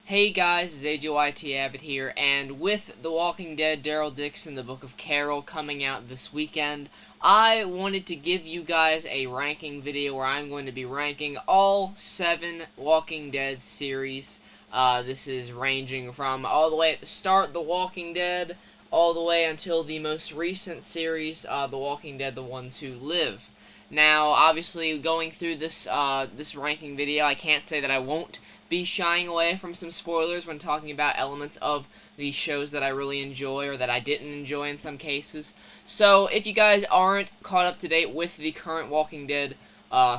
Hey guys, it's AJYT Abbott here, and with The Walking Dead, Daryl Dixon, the Book of Carol coming out this weekend, I wanted to give you guys a ranking video where I'm going to be ranking all 7 Walking Dead series. This is ranging from all the way at the start, The Walking Dead, all the way until the most recent series, The Walking Dead, The Ones Who Live. Now, obviously, going through this ranking video, I can't say that I won't be shying away from some spoilers when talking about elements of the shows that I really enjoy or that I didn't enjoy in some cases. So, if you guys aren't caught up to date with the current Walking Dead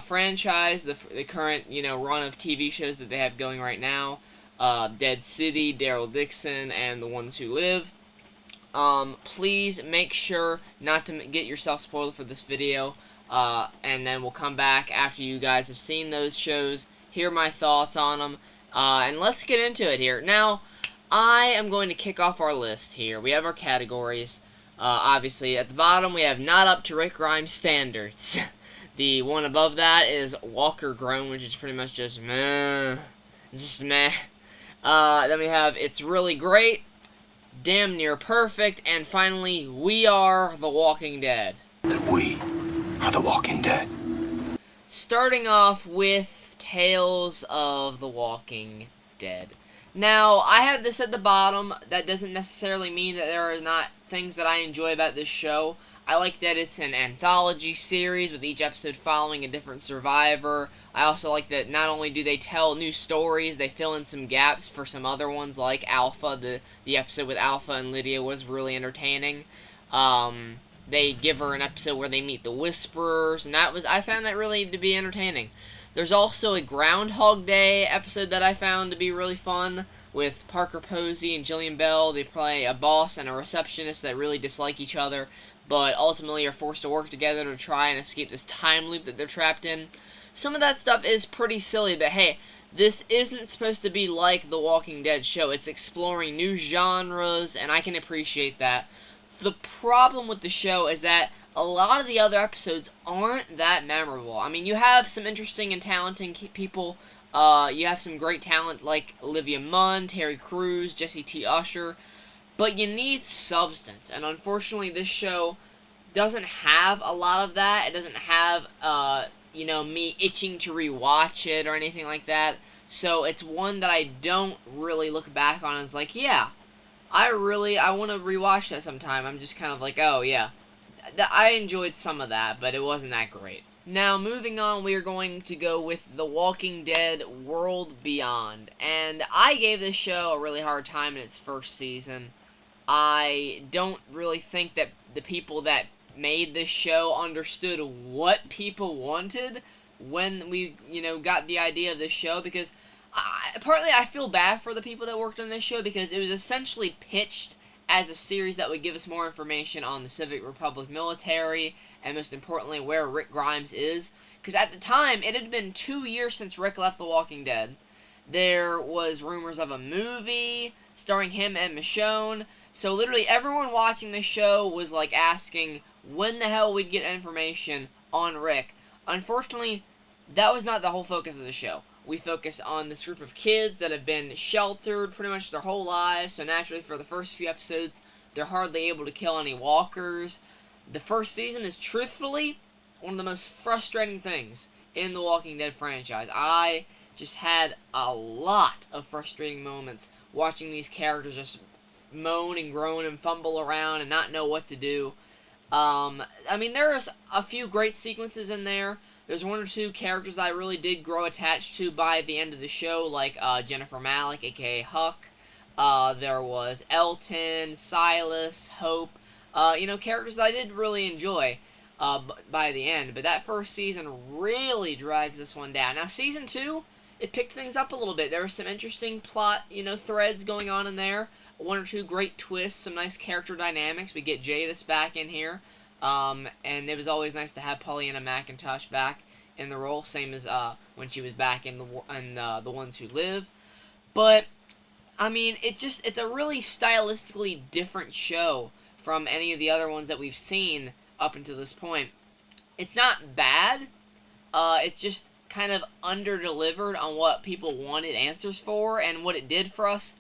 franchise, the current, run of TV shows that they have going right now, Dead City, Daryl Dixon, and The Ones Who Live, please make sure not to get yourself spoiled for this video. And then we'll come back after you guys have seen those shows, hear my thoughts on them, and let's get into it here. Now, I am going to kick off our list here. We have our categories. Obviously, at the bottom, we have not up to Rick Grimes standards. The one above that is Walker Grown, which is pretty much just meh. Just meh. Then we have It's Really Great, Damn Near Perfect, and finally, We Are the Walking Dead. That we are the Walking Dead. Starting off with Tales of the Walking Dead. Now, I have this at the bottom. That doesn't necessarily mean that there are not things that I enjoy about this show. I like that it's an anthology series with each episode following a different survivor. I also like that not only do they tell new stories, they fill in some gaps for some other ones like Alpha. The episode with Alpha and Lydia was really entertaining. They give her an episode where they meet the Whisperers, and I found that really to be entertaining. There's also a Groundhog Day episode that I found to be really fun with Parker Posey and Jillian Bell. They play a boss and a receptionist that really dislike each other, but ultimately are forced to work together to try and escape this time loop that they're trapped in. Some of that stuff is pretty silly, but hey, this isn't supposed to be like The Walking Dead show. It's exploring new genres, and I can appreciate that. The problem with the show is that a lot of the other episodes aren't that memorable. I mean, you have some interesting and talented people. You have some great talent like Olivia Munn, Terry Crews, Jesse T. Usher. But you need substance. And unfortunately, this show doesn't have a lot of that. It doesn't have, me itching to rewatch it or anything like that. So it's one that I don't really look back on as like, yeah, I want to rewatch that sometime. I'm just kind of like, oh, yeah. I enjoyed some of that, but it wasn't that great. Now, moving on, we are going to go with The Walking Dead World Beyond. And I gave this show a really hard time in its first season. I don't really think that the people that made this show understood what people wanted when we, got the idea of this show, because partly I feel bad for the people that worked on this show because it was essentially pitched as a series that would give us more information on the Civic Republic military, and most importantly, where Rick Grimes is. Because at the time, it had been 2 years since Rick left The Walking Dead. There was rumors of a movie starring him and Michonne. So literally everyone watching this show was like asking when the hell we'd get information on Rick. Unfortunately, that was not the whole focus of the show. We focus on this group of kids that have been sheltered pretty much their whole lives, so naturally for the first few episodes, they're hardly able to kill any walkers. The first season is truthfully one of the most frustrating things in the Walking Dead franchise. I just had a lot of frustrating moments watching these characters just moan and groan and fumble around and not know what to do. There's a few great sequences in there. There's one or two characters that I really did grow attached to by the end of the show, like Jennifer Malik, aka Huck. There was Elton, Silas, Hope. Characters that I did really enjoy by the end. But that first season really drags this one down. Now, season 2, it picked things up a little bit. There were some interesting plot, threads going on in there. One or two great twists, some nice character dynamics. We get Jadis back in here. And it was always nice to have Pollyanna McIntosh back in the role, same as when she was back in The Ones Who Live. But it's a really stylistically different show from any of the other ones that we've seen up until this point. It's not bad. It's just kind of under-delivered on what people wanted answers for, and what it did for us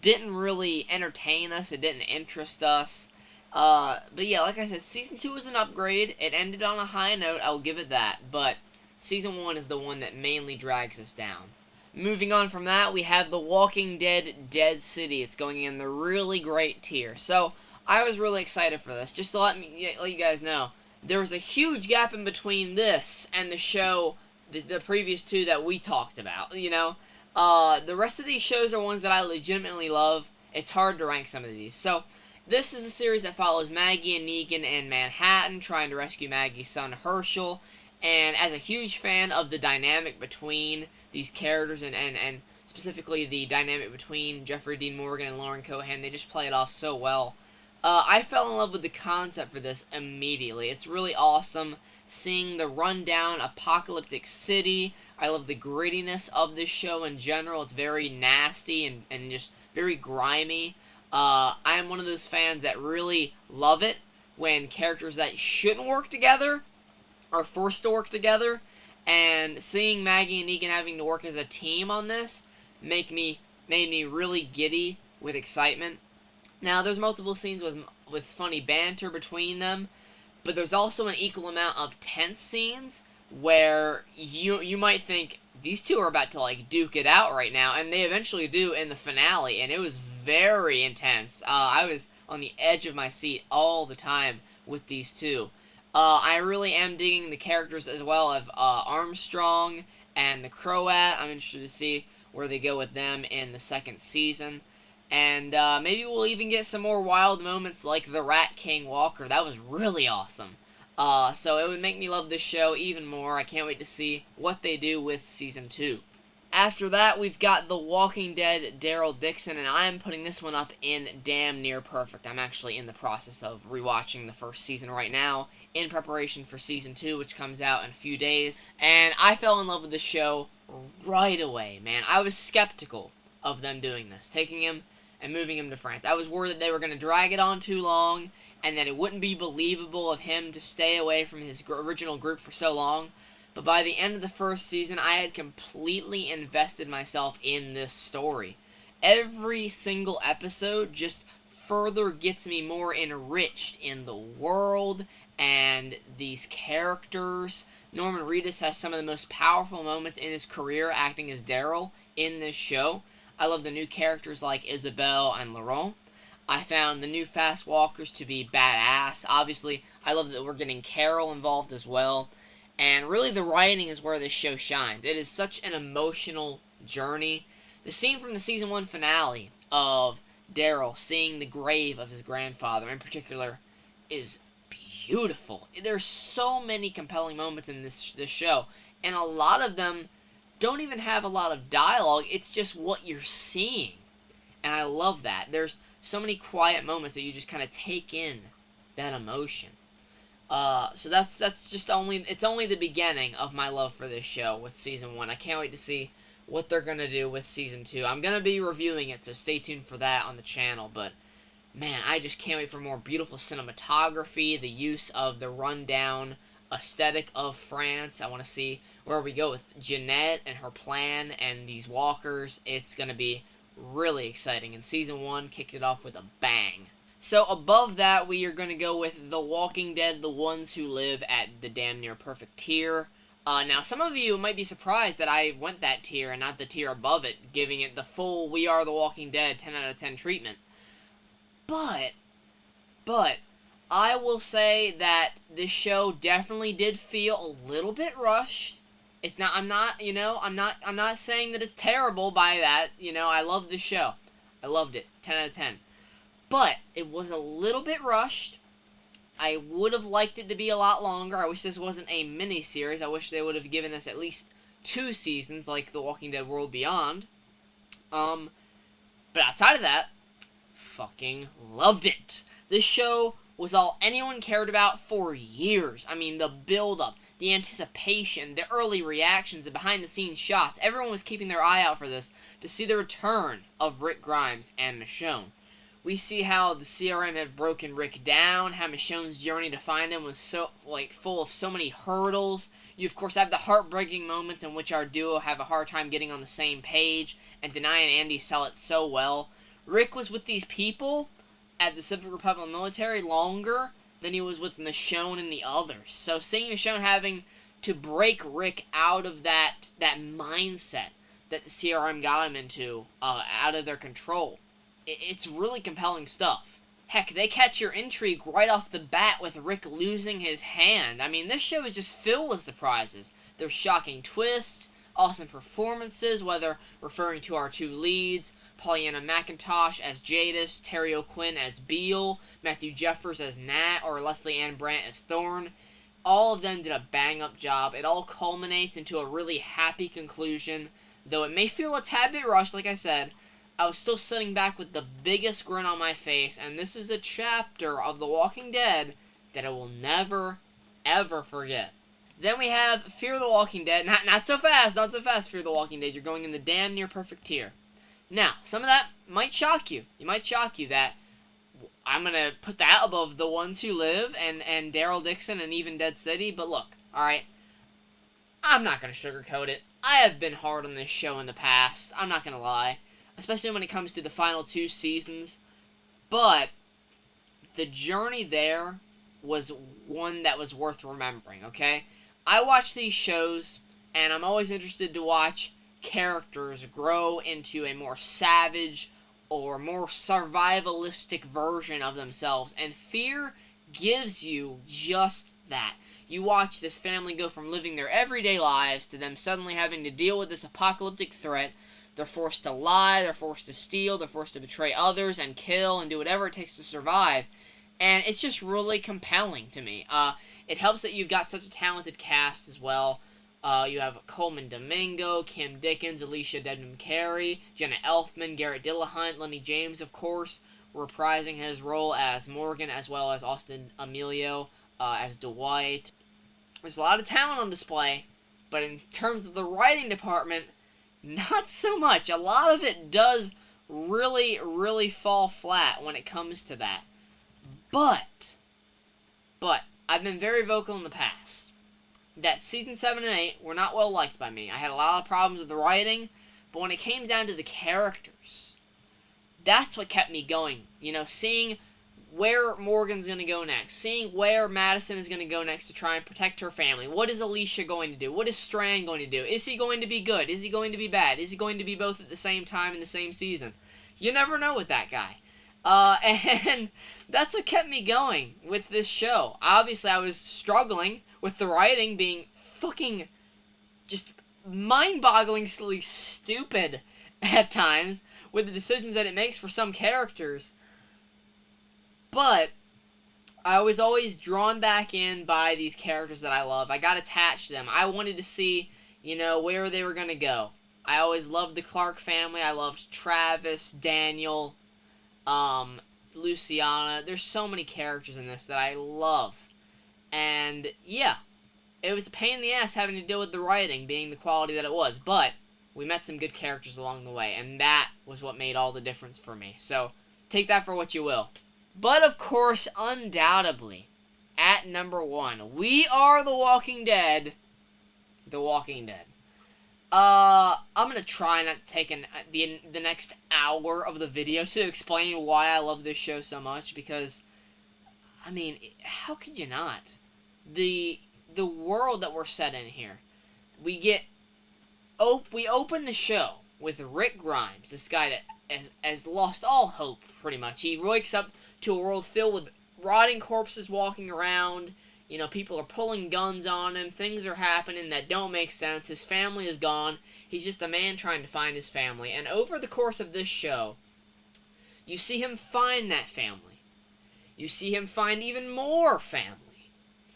didn't really entertain us. It didn't interest us. But yeah, like I said, Season 2 is an upgrade. It ended on a high note, I'll give it that, but Season 1 is the one that mainly drags us down. Moving on from that, we have The Walking Dead Dead City. It's going in the really great tier. So, I was really excited for this. Just to let you guys know, there was a huge gap in between this and the show, the previous two that we talked about, you know? The rest of these shows are ones that I legitimately love. It's hard to rank some of these. So, this is a series that follows Maggie and Negan in Manhattan, trying to rescue Maggie's son Herschel. And as a huge fan of the dynamic between these characters, and specifically the dynamic between Jeffrey Dean Morgan and Lauren Cohan, they just play it off so well. I fell in love with the concept for this immediately. It's really awesome seeing the rundown apocalyptic city. I love the grittiness of this show in general. It's very nasty and just very grimy. I am one of those fans that really love it when characters that shouldn't work together are forced to work together, and seeing Maggie and Negan having to work as a team on this made me really giddy with excitement. Now, there's multiple scenes with funny banter between them, but there's also an equal amount of tense scenes where you might think these two are about to like duke it out right now, and they eventually do in the finale, and it was very intense. I was on the edge of my seat all the time with these two. I really am digging the characters as well of Armstrong and the Croat. I'm interested to see where they go with them in the second season. And maybe we'll even get some more wild moments like the Rat King Walker. That was really awesome. So it would make me love this show even more. I can't wait to see what they do with Season 2. After that, we've got The Walking Dead Daryl Dixon, and I'm putting this one up in damn near perfect. I'm actually in the process of rewatching the first season right now in preparation for Season 2, which comes out in a few days. And I fell in love with the show right away, man. I was skeptical of them doing this, taking him and moving him to France. I was worried that they were going to drag it on too long, and that it wouldn't be believable of him to stay away from his original group for so long. But by the end of the first season, I had completely invested myself in this story. Every single episode just further gets me more enriched in the world and these characters. Norman Reedus has some of the most powerful moments in his career acting as Daryl in this show. I love the new characters like Isabelle and Laurent. I found the new fast walkers to be badass. Obviously, I love that we're getting Carol involved as well. And really, the writing is where this show shines. It is such an emotional journey. The scene from the Season 1 finale of Daryl seeing the grave of his grandfather in particular is beautiful. There's so many compelling moments in this show, and a lot of them don't even have a lot of dialogue. It's just what you're seeing, and I love that. There's so many quiet moments that you just kind of take in that emotion. So that's just it's only the beginning of my love for this show with Season 1. I can't wait to see what they're going to do with Season 2. I'm going to be reviewing it, so stay tuned for that on the channel. But, man, I just can't wait for more beautiful cinematography, the use of the rundown aesthetic of France. I want to see where we go with Jeanette and her plan and these walkers. It's going to be really exciting. And Season 1 kicked it off with a bang. So above that, we are going to go with The Walking Dead, The Ones Who Live at the damn near perfect tier. Now, some of you might be surprised that I went that tier and not the tier above it, giving it the full We Are The Walking Dead 10 out of 10 treatment. But, I will say that this show definitely did feel a little bit rushed. It's not, I'm not saying that it's terrible by that. I love this show. I loved it. 10 out of 10. But it was a little bit rushed. I would have liked it to be a lot longer. I wish this wasn't a mini-series. I wish they would have given us at least 2 seasons like The Walking Dead World Beyond. But outside of that, fucking loved it. This show was all anyone cared about for years. I mean, the build-up, the anticipation, the early reactions, the behind-the-scenes shots. Everyone was keeping their eye out for this to see the return of Rick Grimes and Michonne. We see how the CRM had broken Rick down, how Michonne's journey to find him was full of so many hurdles, You, of course, have the heartbreaking moments in which our duo have a hard time getting on the same page, and Denai and Andy sell it so well. Rick was with these people at the Pacific Republic military longer than he was with Michonne and the others. So seeing Michonne having to break Rick out of that mindset that the CRM got him into, out of their control, it's really compelling stuff. Heck, they catch your intrigue right off the bat with Rick losing his hand. I mean, this show is just filled with surprises. There's shocking twists, awesome performances, whether referring to our two leads, Pollyanna McIntosh as Jadis, Terry O'Quinn as Beale, Matthew Jeffers as Nat, or Leslie Ann Brandt as Thorne. All of them did a bang-up job. It all culminates into a really happy conclusion. Though it may feel a tad bit rushed, like I said, I was still sitting back with the biggest grin on my face, and this is a chapter of The Walking Dead that I will never, ever forget. Then we have Fear the Walking Dead. Not so fast, Fear the Walking Dead. You're going in the damn near perfect tier. Now, some of that might shock you. It might shock you that I'm going to put that above The Ones Who Live and Daryl Dixon and even Dead City. But look, alright, I'm not going to sugarcoat it. I have been hard on this show in the past. I'm not going to lie. Especially when it comes to the final 2 seasons. But the journey there was one that was worth remembering, okay? I watch these shows, and I'm always interested to watch characters grow into a more savage or more survivalistic version of themselves, and Fear gives you just that. You watch this family go from living their everyday lives to them suddenly having to deal with this apocalyptic threat. They're forced to lie, they're forced to steal, they're forced to betray others and kill and do whatever it takes to survive, and it's just really compelling to me. It helps that you've got such a talented cast as well. You have Coleman Domingo, Kim Dickens, Alicia Dedman Carey, Jenna Elfman, Garrett Dillahunt, Lenny James, of course, reprising his role as Morgan, as well as Austin Emilio as Dwight. There's a lot of talent on display, but in terms of the writing department, not so much. A lot of it does really, really fall flat when it comes to that. But, I've been very vocal in the past that Season 7 and 8 were not well liked by me. I had a lot of problems with the writing, but when it came down to the characters, that's what kept me going. You know, seeing where Morgan's going to go next, seeing where Madison is going to go next to try and protect her family. What is Alicia going to do? What is Strand going to do? Is he going to be good? Is he going to be bad? Is he going to be both at the same time in the same season? You never know with that guy. And that's what kept me going with this show. Obviously, I was struggling with the writing being fucking just mind-bogglingly stupid at times with the decisions that it makes for some characters. But I was always drawn back in by these characters that I love. I got attached to them. I wanted to see, you know, where they were going to go. I always loved the Clark family. I loved Travis, Daniel, Luciana. There's so many characters in this that I love. And, yeah, it was a pain in the ass having to deal with the writing being the quality that it was. But we met some good characters along the way, and that was what made all the difference for me. So, take that for what you will. But, of course, undoubtedly, at number 1, We Are the Walking Dead. The Walking Dead. I'm going to try not to take the next hour of the video to explain why I love this show so much, because, I mean, how could you not? The world that we're set in here. We open the show with Rick Grimes, this guy that has lost all hope, pretty much. He wakes up to a world filled with rotting corpses walking around. You know, people are pulling guns on him. Things are happening that don't make sense. His family is gone. He's just a man trying to find his family. And over the course of this show, you see him find that family. You see him find even more family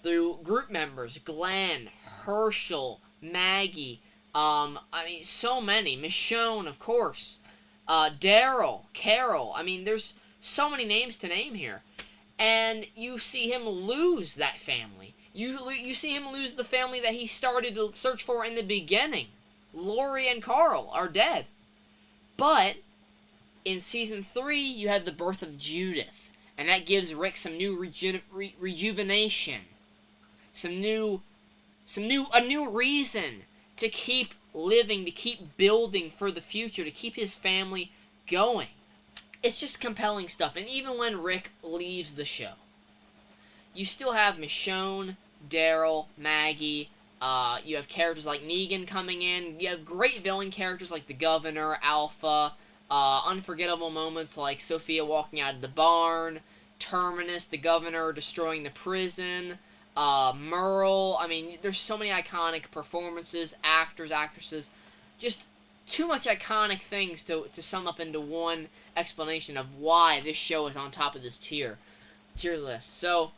through group members. Glenn, Herschel, Maggie. I mean, so many. Michonne, of course. Daryl, Carol. I mean, there's so many names to name here. And you see him lose that family. You see him lose the family that he started to search for in the beginning. Lori and Carl are dead. But in Season 3, you have the birth of Judith. And that gives Rick some new rejuvenation. Some new a new reason to keep living, to keep building for the future, to keep his family going. It's just compelling stuff. And even when Rick leaves the show, you still have Michonne, Daryl, Maggie. You have characters like Negan coming in. You have great villain characters like the Governor, Alpha. Unforgettable moments like Sophia walking out of the barn, Terminus, the Governor destroying the prison, Merle. I mean, there's so many iconic performances, actors, actresses. Just too much iconic things to sum up into one explanation of why this show is on top of this tier list. So,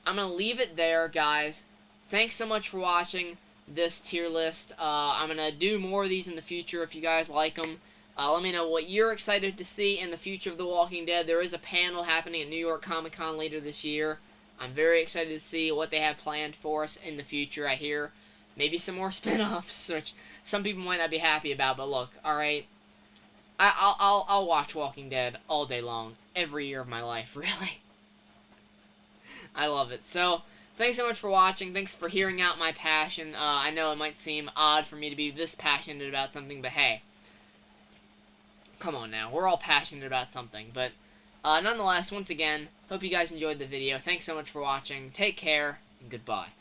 I'm going to leave it there, guys. Thanks so much for watching this tier list. I'm going to do more of these in the future if you guys like them. Let me know what you're excited to see in the future of The Walking Dead. There is a panel happening at New York Comic Con later this year. I'm very excited to see what they have planned for us in the future. I hear maybe some more spin-offs, which some people might not be happy about, but look, alright, I'll watch Walking Dead all day long, every year of my life, really. I love it. So, thanks so much for watching. Thanks for hearing out my passion. I know it might seem odd for me to be this passionate about something, but hey, come on now. We're all passionate about something. But nonetheless, once again, hope you guys enjoyed the video. Thanks so much for watching. Take care, and goodbye.